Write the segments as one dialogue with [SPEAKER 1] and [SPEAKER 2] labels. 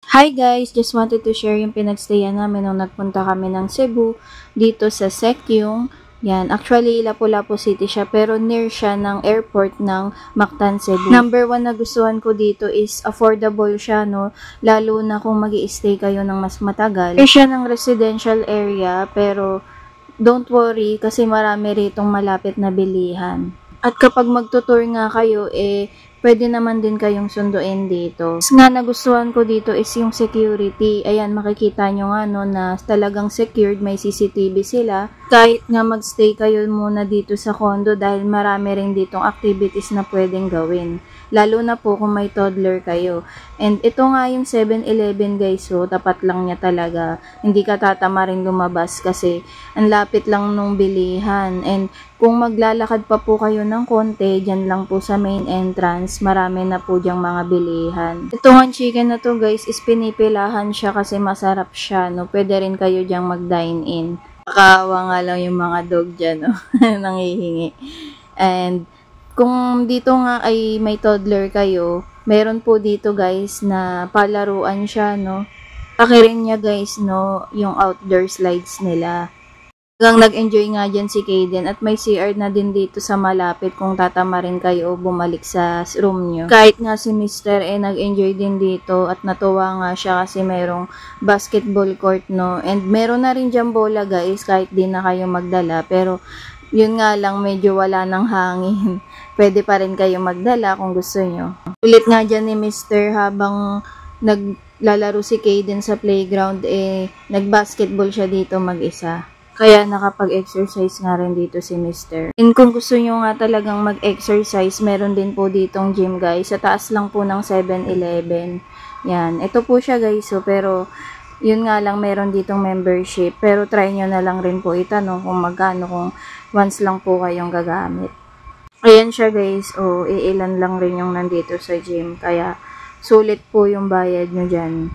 [SPEAKER 1] Hi guys! Just wanted to share yung pinagstayan namin nung nagpunta kami ng Cebu dito sa Sekyung. Yan, actually Lapu-Lapu City siya pero near siya ng airport ng Mactan, Cebu. Number 1 na gustuhan ko dito is affordable siya, no? Lalo na kung mag-i-stay kayo ng mas matagal. Near siya ng residential area pero don't worry kasi marami ritong malapit na bilihan. At kapag magtutour nga kayo, pwede naman din kayong sunduin dito. Nga nagustuhan ko dito is yung security. Ayan, makikita nyo nga no, na talagang secured, may CCTV sila. Kahit nga magstay kayo muna dito sa condo dahil marami rin ditong activities na pwedeng gawin. Lalo na po kung may toddler kayo. And ito nga yung 7-Eleven guys, so tapat lang niya talaga. Hindi ka tatama rin lumabas kasi ang lapit lang nung bilihan. And kung maglalakad pa po kayo ng konti, dyan lang po sa main entrance, marami na po dyang mga bilihan. Itong chicken na to guys is pinipilahan siya kasi masarap siya, no? Pwede rin kayo dyang mag-dine in. Nakakaawa nga lang yung mga dog dyan, no? Nanghihingi. And kung dito nga ay may toddler kayo, meron po dito guys na palaruan siya, no? Pakirin niya guys, no, yung outdoor slides nila. Hanggang nag-enjoy nga dyan si Kaden at may CR na din dito sa malapit kung tatama rin kayo o bumalik sa room nyo. Kahit nga si Mr. nag-enjoy din dito at natuwa nga siya kasi merong basketball court, no? And meron na rin dyan bola guys kahit di na kayo magdala pero yun nga lang medyo wala ng hangin. Pwede pa rin kayo magdala kung gusto nyo. Ulit nga dyan ni Mr. habang naglalaro si Kaden sa playground, nag-basketball siya dito mag-isa. Kaya nakapag-exercise nga rin dito si Mr. And kung gusto nyo nga talagang mag-exercise, meron din po ditong gym guys. Sa taas lang po ng 7-Eleven. Yan. Ito po siya guys. So, pero yun nga lang meron ditong membership. Pero try nyo na lang rin po itanong kung magkano kung once lang po kayong gagamit. Ayan siya guys, iilan lang rin yung nandito sa gym, kaya sulit po yung bayad nyo dyan.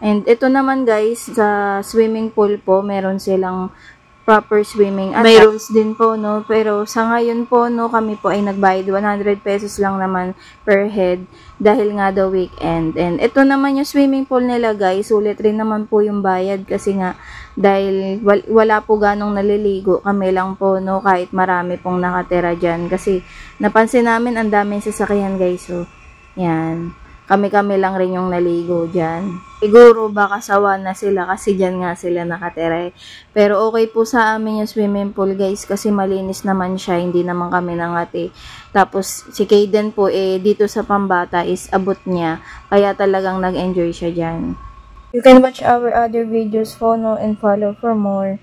[SPEAKER 1] And ito naman guys, sa swimming pool po, meron silang proper swimming. At may rules din po, no? Pero sa ngayon po, no, kami po ay nagbayad 100 pesos lang naman per head dahil nga daw weekend. And ito naman yung swimming pool nila guys, sulit rin naman po yung bayad kasi nga dahil wala po ganong naliligo, kami lang po, no, kahit marami pong nakatira dyan. Kasi napansin namin ang daming sasakyan guys, so yan. Kami-kami lang rin yung naligo dyan. Siguro baka sawa na sila kasi dyan nga sila nakatira. Pero okay po sa amin yung swimming pool guys kasi malinis naman siya, hindi naman kami nangati. Tapos si Kaden po dito sa pambata is abot niya. Kaya talagang nag-enjoy siya dyan. You can watch our other videos, follow and follow for more.